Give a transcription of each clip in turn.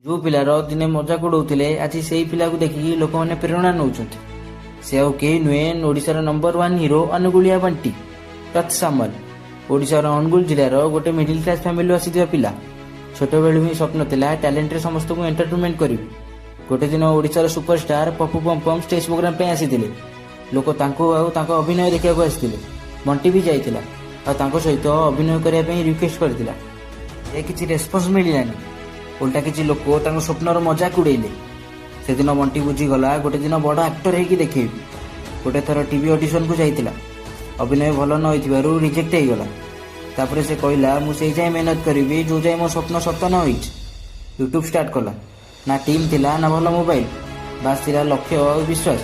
जो पिलार दिने मजाक उड़ाउथिले आज सेई पिला को देखिकी लोक मैंने प्रेरणा नौछंती। से आउ केही नुहे ओडिशार नंबर 1 हीरो अनुगुलिया बंटी रथ सामल। ओडिशार अनुगुल जिलार गोटे मिडिल क्लास फैमिली आसीथिबा पिला। छोट बेलू ही स्वप्न थिला टैलेंट रे समस्त को एंटरटेनमेंट करिवि। गोटे दिन ओडिशार सुपरस्टार पप्पू पमपम स्टेज प्रोग्राम पे आसीथिले। लोक तांको आउ तांको अभिनय देखिବାକୁ ଆସିଥିଲେ। बंटी भी जाइथिला आ तांको सहित अभिनय करिया पई रिक्वेस्ट करथिला। ए किछि रेस्पॉन्स मिलिलानी। उल्टा किसी लोक तांको स्वप्नर मजाक उड़ेले। से दिन बंटी बुझीगला गोटे दिन बड़ एक्टर होगी देखेबी। गोटे थर टीवी ऑडिशन को जाइतिला। अभिनय भल न होइथिबारु रिजेक्ट होइगला। तापरे से कहला मु सेई जाय मेहनत करिवि जो जाय मो स्वप्न सत न होइछ। यूट्यूब स्टार्ट कला। ना टीम थिला ना भल मोबाइल, बास थिला लक्ष्य और विश्वास।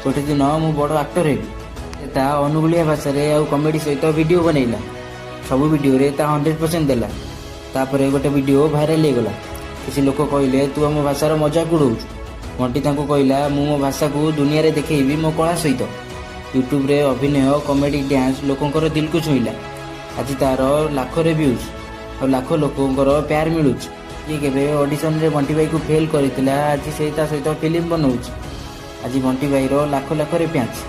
गोटे दिन मु बड़ एक्टर हेबी। ता अनुगुलिया भाषा रे आ कॉमेडी सहित वीडियो बनैला। सब वीडियो रे ता 100% देला। तापरे गोटे वीडियो वायरल हो गला। किसी लोक कहले तू आम भाषार मजाक उड़ाऊँ। बंटी तांको कहला मु मो भाषा को दुनिया रे देखैबी मो कला सहित। यूट्यूब रे अभिनय कॉमेडी डांस लोकंकर दिल को छुईला। आज तार लाख रे व्यूज और लाख लोकंकर प्यार मिलुछ। ये केबे ऑडिशन रे बंटी भाई को फेल करथिला आज से ता सहित फिल्म बनौछ। आज बंटी भाई रो लाख लाख रे प्याच।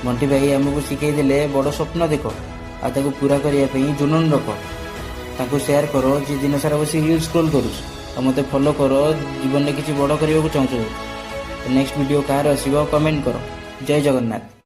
बंटी भाई हमको शिखै देले बड़ स्वप्न देख आ ताको पूरा करिया पई जुनून रख। ताको शेयर करो जे दिन सारा बसी रील स्क्रॉल करूछ। और मत फॉलो करो जीवन में किसी बड़ करने को चाहूँ। नेक्स्ट वीडियो कहार आसो कमेंट करो। जय जगन्नाथ।